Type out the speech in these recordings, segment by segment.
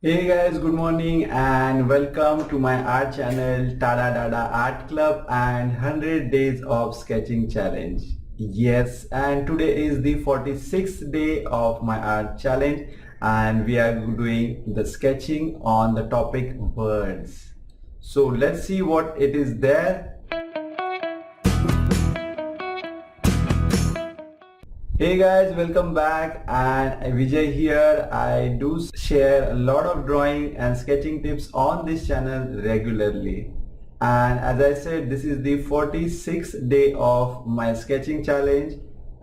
Hey guys, good morning and welcome to my art channel Tada Dada Art Club and 100 Days of Sketching Challenge. Yes, and today is the 46th day of my art challenge and we are doing the sketching on the topic birds. So let's see what it is there. Hey guys, welcome back and Vijay here. I do share a lot of drawing and sketching tips on this channel regularly. And as I said, this is the 46th day of my sketching challenge.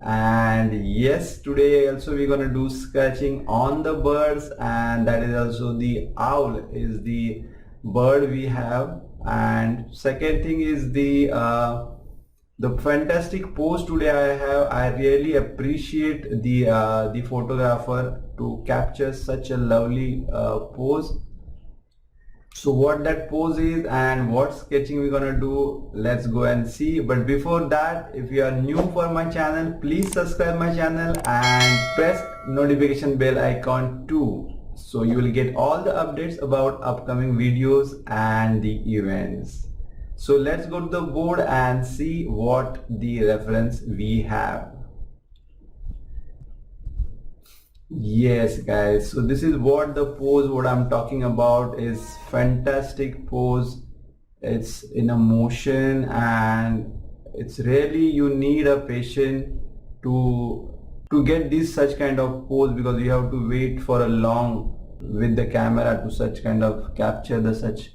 And yes, today also we're gonna do sketching on the birds, and that is also the owl is the bird we have. And second thing is the fantastic pose today I have. I really appreciate the photographer to capture such a lovely pose. So what that pose is and what sketching we're gonna do, let's go and see. But before that, if you are new for my channel, please subscribe my channel and press notification bell icon too, so you will get all the updates about upcoming videos and the events. So let's go to the board and see what the reference we have. Yes guys, so this is what the pose what I'm talking about is. Fantastic pose. It's in a motion and it's really you need a patient to get this such kind of pose, because you have to wait for a long with the camera to such kind of capture the such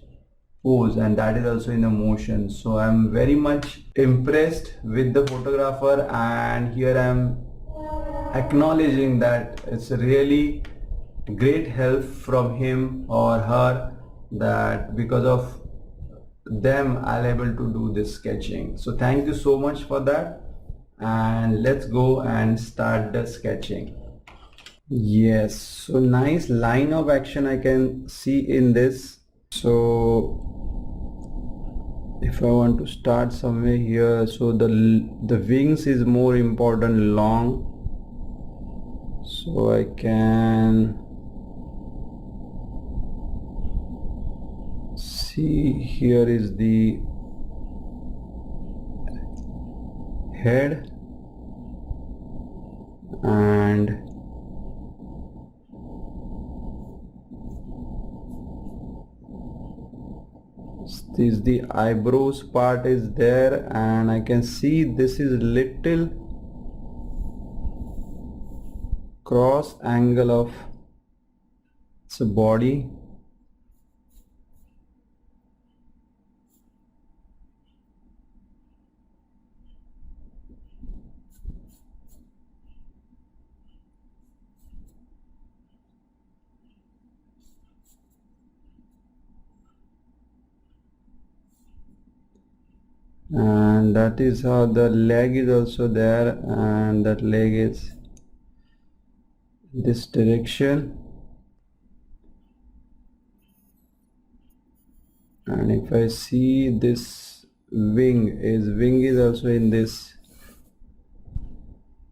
pose, and that is also in a motion. So I'm very much impressed with the photographer, and here I'm acknowledging that it's really great help from him or her, that because of them I'll able to do this sketching. So thank you so much for that, and let's go and start the sketching. Yes, so nice line of action I can see in this. So if I want to start somewhere here, so the wings is more important, long, so I can see here is the head, and this the eyebrows part is there, and I can see this is little cross angle of its body. And that is how the leg is also there, and that leg is this direction. And if I see this wing is also in this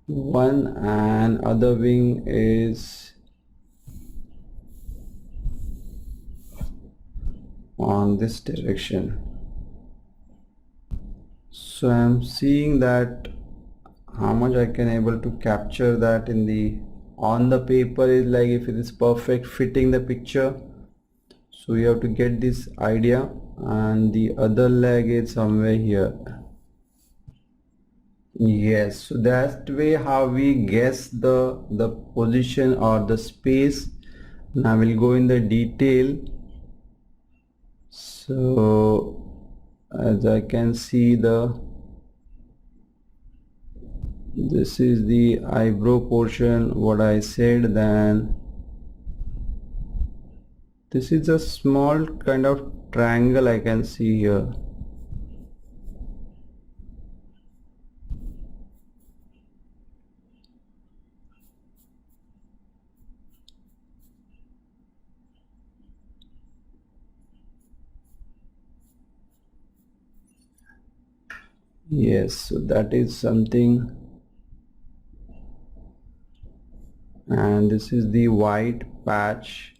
one, and other wing is on this direction. So I'm seeing that how much I can able to capture that in the on the paper is like if it is perfect fitting the picture. So you have to get this idea, and the other leg is somewhere here. Yes, so that's the way how we guess the position or the space. Now we'll go in the detail. So as I can see, this is the eyebrow portion what I said. Then this is a small kind of triangle I can see here. Yes, so that is something. And this is the white patch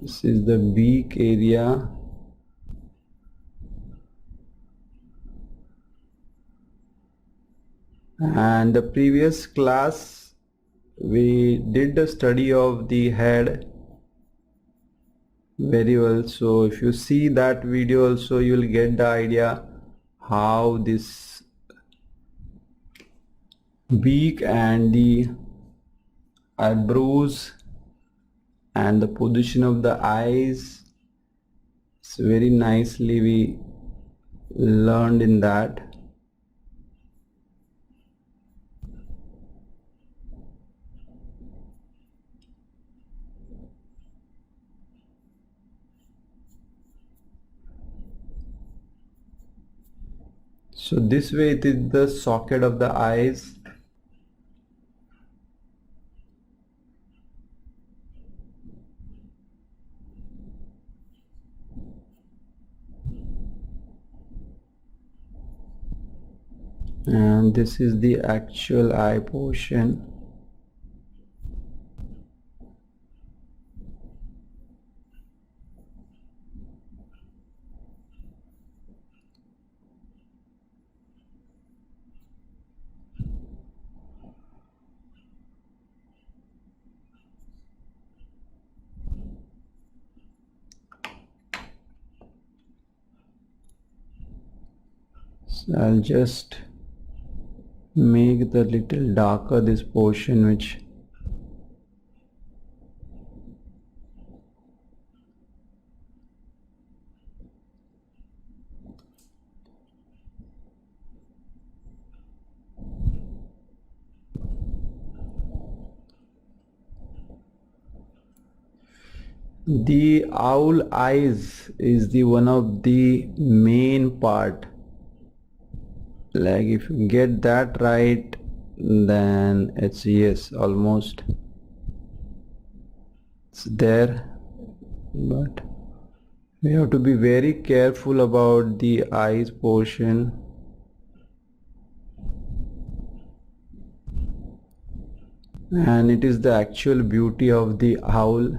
This is the beak area. And the previous class we did the study of the head very well. So if you see that video also, you will get the idea how this beak and the eyebrows and the position of the eyes, it's very nicely we learned in that. So this way it is the socket of the eyes. And this is the actual eye portion. So I'll just make the little darker this portion, which the owl eyes is the one of the main part. Like if you get that right, then it's yes, almost it's there. But we have to be very careful about the eyes portion. And it is the actual beauty of the owl.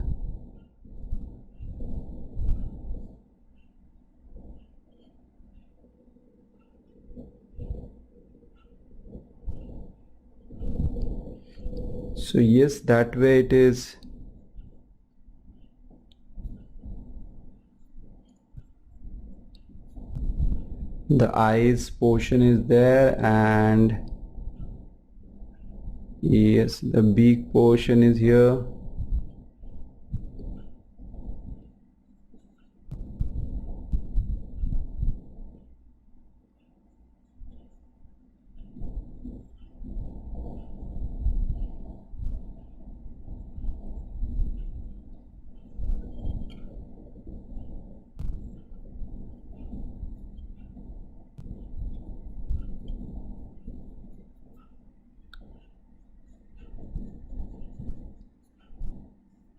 So yes, that way it is. The eyes portion is there, and yes, the beak portion is here.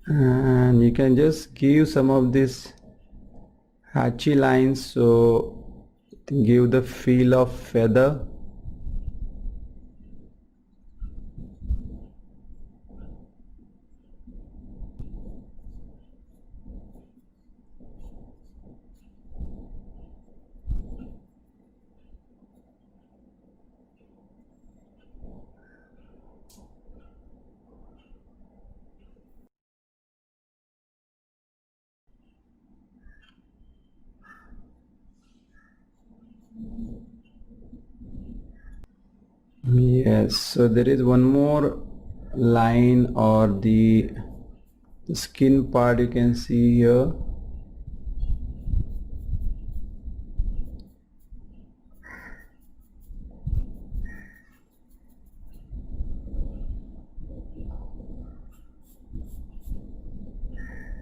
And you can just give some of these hatchy lines, so give the feel of feather. Yes, so there is one more line, or the skin part you can see here.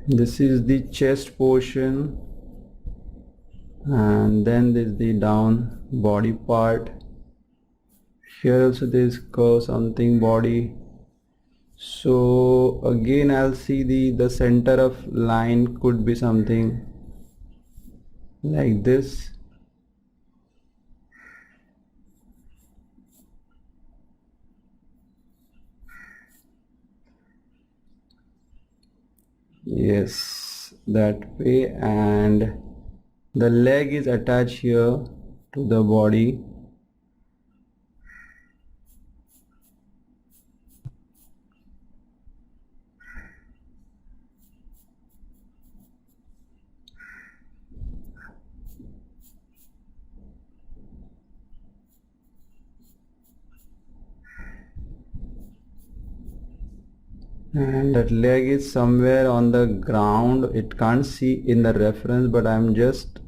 This is the chest portion, and then there's the down body part. Here also there is curve something body. So again I'll see the center of line could be something like this. Yes, that way, and the leg is attached here to the body. And that leg is somewhere on the ground. It can't see in the reference, but I'm just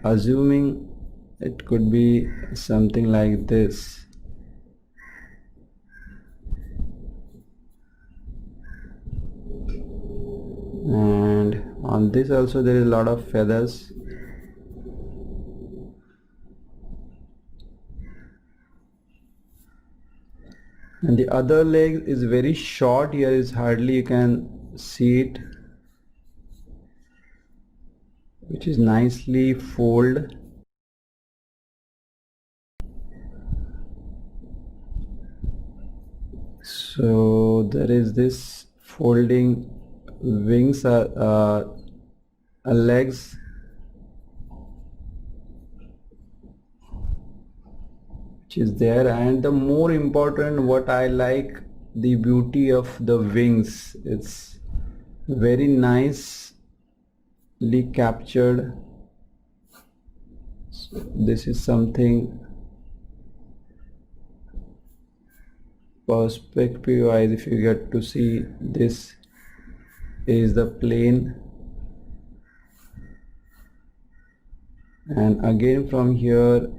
assuming it could be something like this. And on this also there is a lot of feathers. And the other leg is very short. Here is hardly you can see it, which is nicely folded. So there is this folding wings, legs, which is there. And the more important, what I like, the beauty of the wings. It's very nicely captured. So this is something perspective wise, if you get to see, this is the plane, and again from here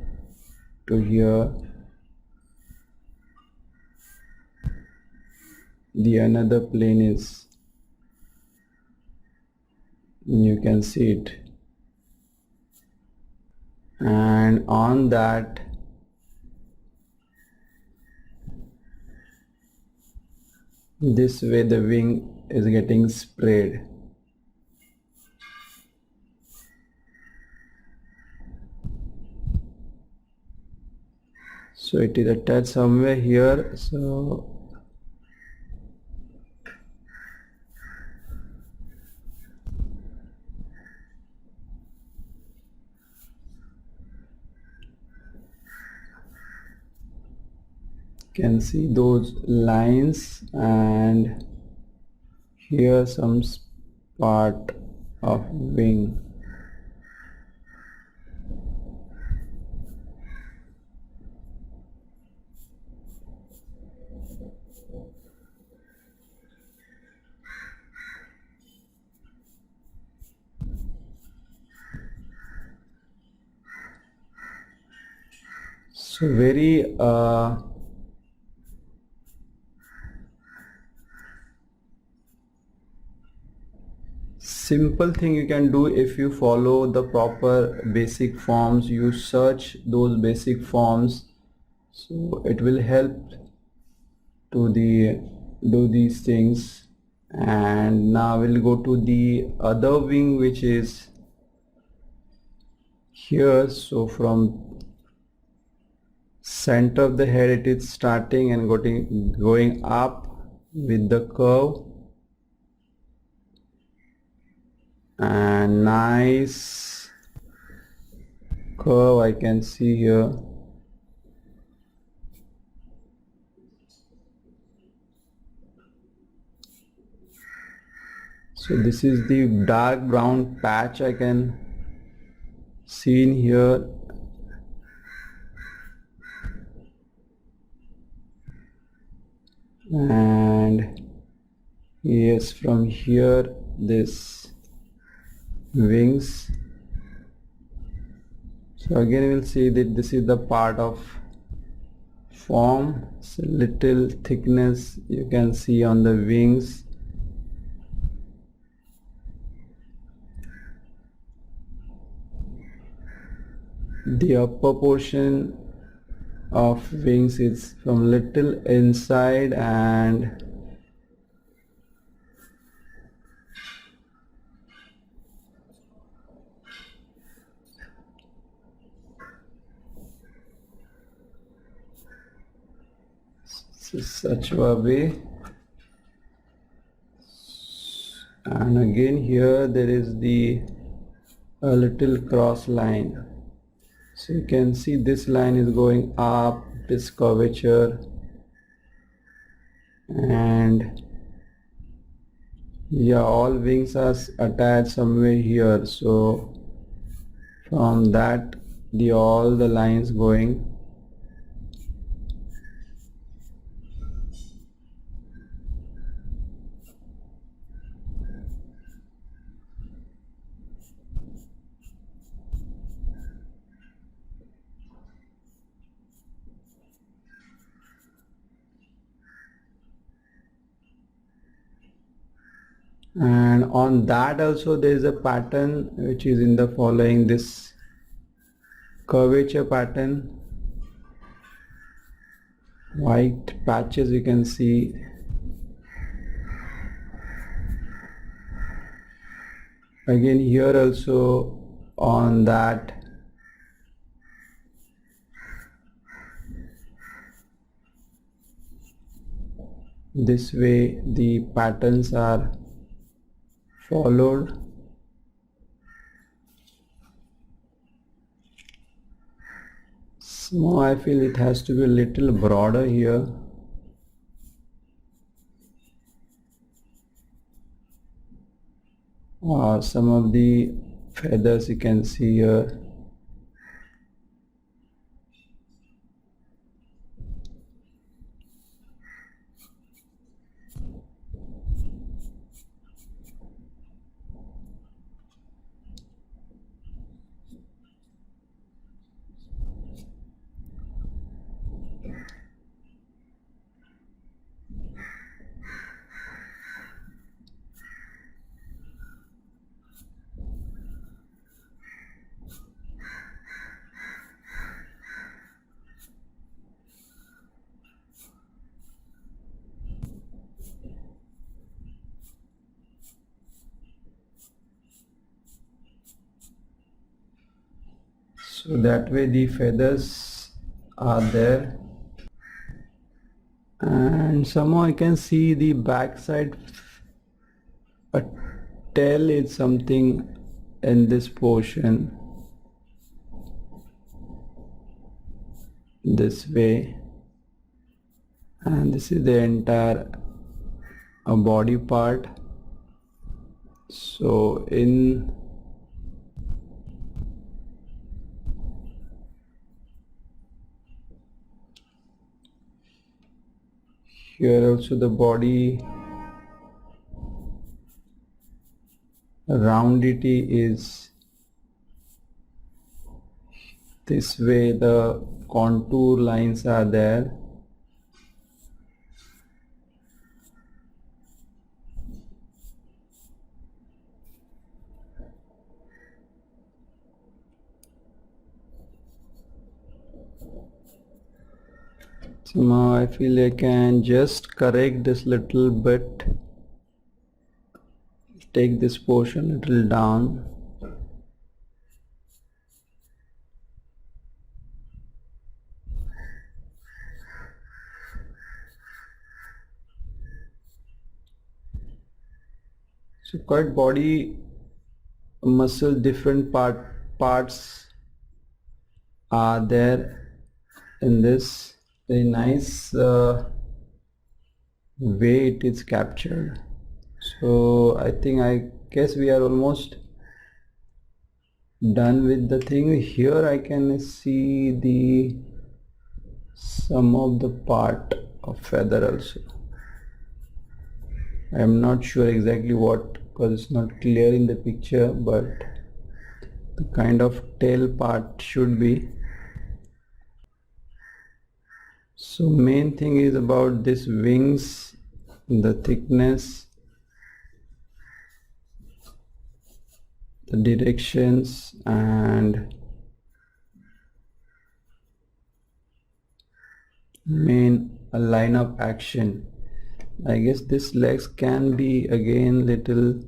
to here the another plane is, you can see it, and on that this way the wing is getting sprayed. So it is attached somewhere here. So can see those lines, and here some part of wing. So very simple thing you can do if you follow the proper basic forms. You search those basic forms, so it will help to do these things. And now we'll go to the other wing, which is here. So from center of the head it is starting and going up with the curve, and nice curve I can see here. So this is the dark brown patch I can see in here, and yes, from here this wings. So again we'll see that this is the part of form. So little thickness you can see on the wings. The upper portion of wings is from little inside, and such a way, and and again here there is the a little cross line. So you can see this line is going up, this curvature, and yeah, all wings are attached somewhere here. So from that all the lines going. And on that also there is a pattern which is in the following, this curvature pattern, white patches you can see. Again here also on that this way the patterns are followed. So I feel it has to be a little broader here. Some of the feathers you can see here. So that way the feathers are there, and somehow I can see the back side, a tail is something in this portion, this way, and this is the entire body part. So in here also the body roundity is this way, the contour lines are there. So now I feel I can just correct this little bit, take this portion a little down. So quite body muscle different parts are there in this. Very nice way it is captured. So I guess we are almost done with the thing. Here I can see the some of the part of feather also. I am not sure exactly what, because it's not clear in the picture, but the kind of tail part should be. So main thing is about this wings, the thickness, the directions, and main line of action. I guess this legs can be again little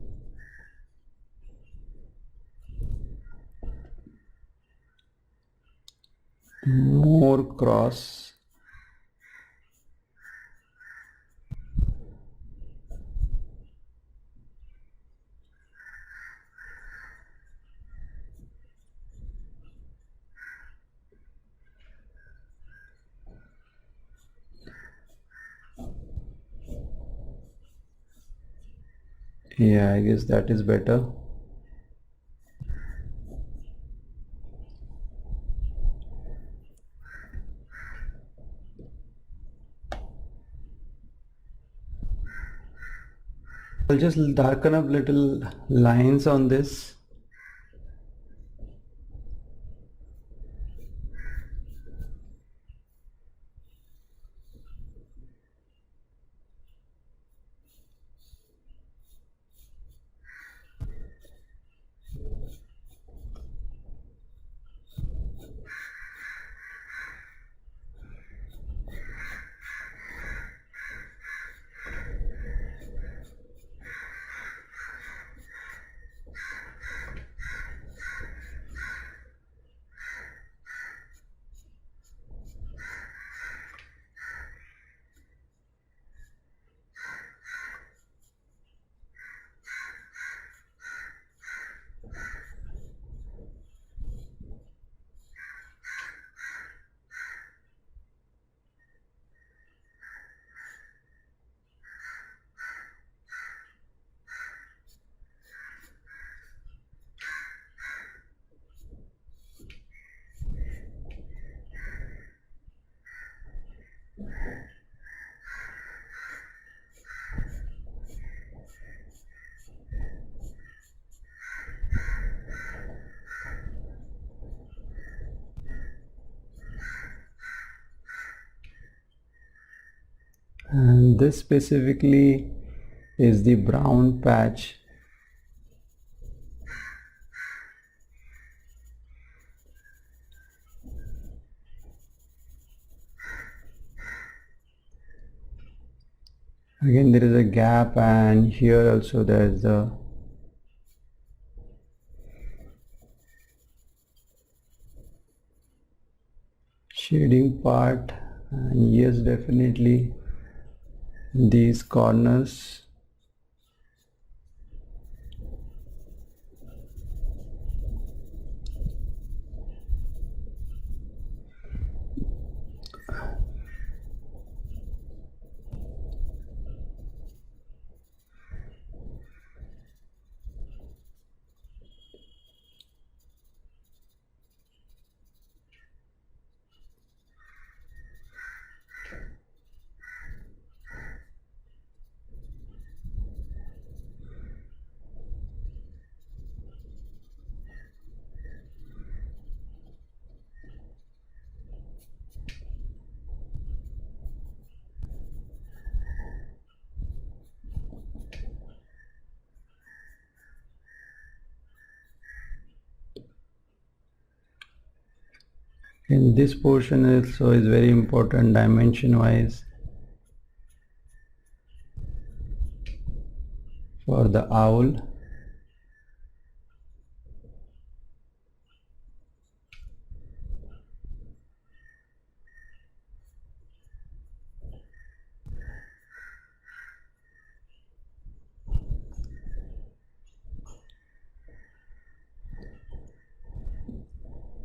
more cross. Yeah, I guess that is better. I'll just darken up little lines on this. And this specifically is the brown patch. Again, there is a gap, and here also there is the shading part. And yes, definitely these corners. In this portion also is very important dimension wise for the owl.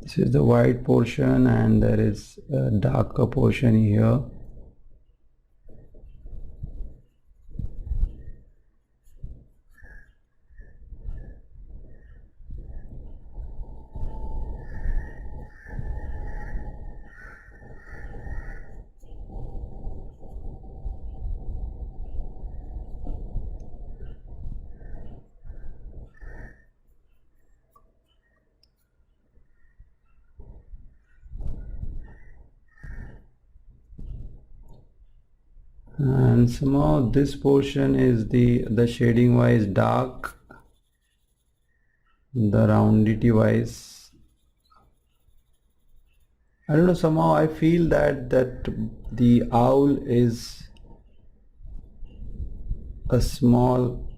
This is the white portion, and there is a darker portion here. And somehow this portion is the shading wise dark, the roundity wise. I don't know, somehow I feel that the owl is a small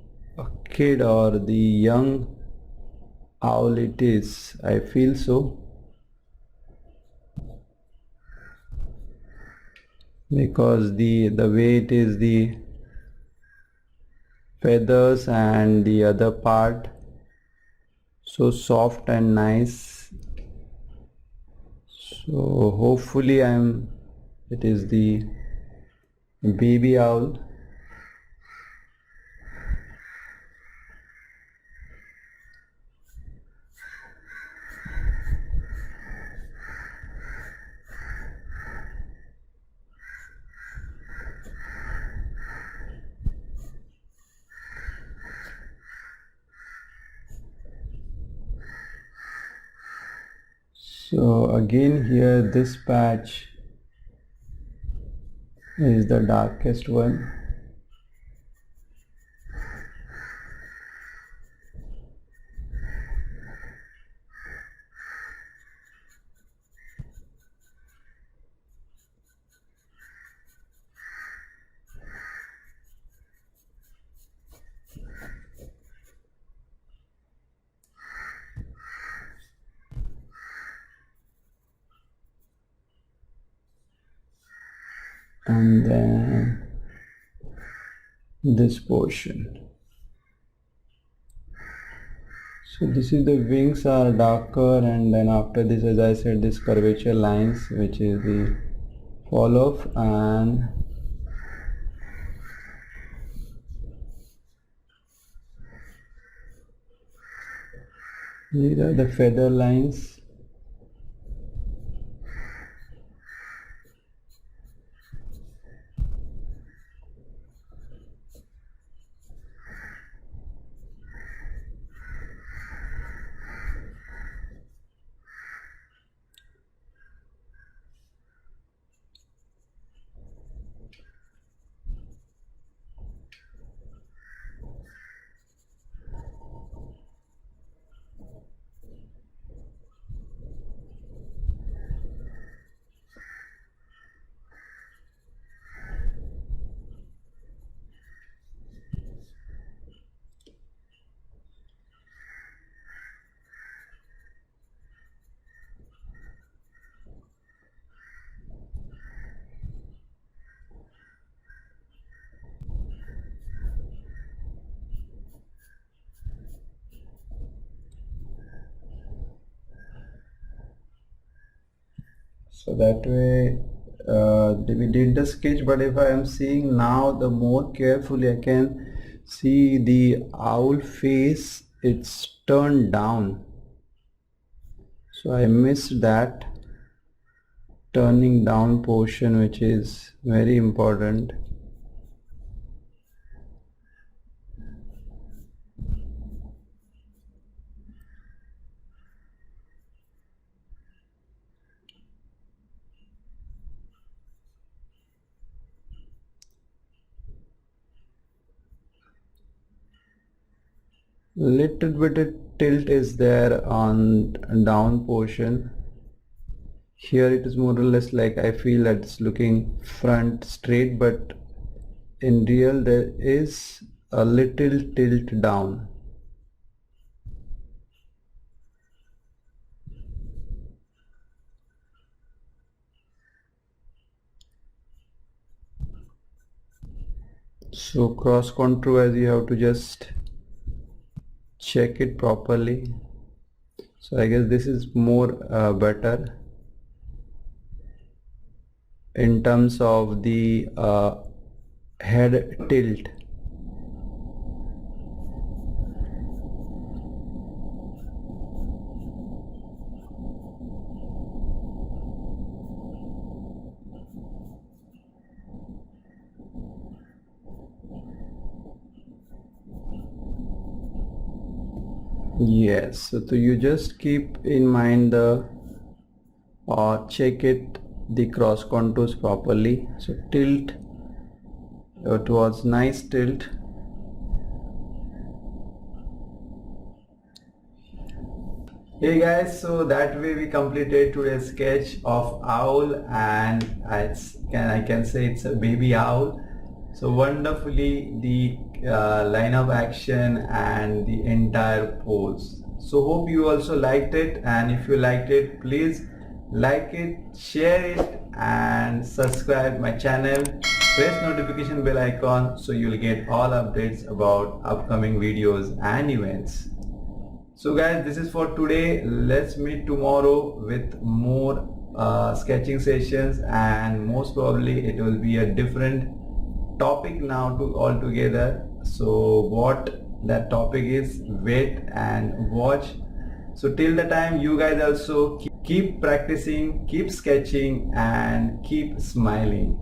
kid, or the young owl it is. I feel so, because the way it is, the feathers and the other part so soft and nice. So hopefully it is the baby owl. So again here this patch is the darkest one. And then this portion. So this is the wings are darker, and then after this, as I said, this curvature lines, which is the fall off, and these are the feather lines. So that way we did the sketch, but if I am seeing now the more carefully, I can see the owl face, it's turned down. So I missed that turning down portion, which is very important. Little bit of tilt is there on down portion. Here it is more or less like I feel that it's looking front straight, but in real there is a little tilt down. So cross contour, as you have to just check it properly. So I guess this is more better in terms of the head tilt. Yes, so you just keep in mind the or check it the cross contours properly. So tilt towards nice tilt. Hey guys, so that way we completed today's sketch of owl, and I can say it's a baby owl. So wonderfully the line of action and the entire pose. So hope you also liked it, and if you liked it, please like it, share it, and subscribe my channel. Press notification bell icon so you'll get all updates about upcoming videos and events. So guys, this is for today. Let's meet tomorrow with more sketching sessions, and most probably it will be a different topic now altogether. So what that topic is, wait and watch. So till the time, you guys also keep practicing, keep sketching, and keep smiling.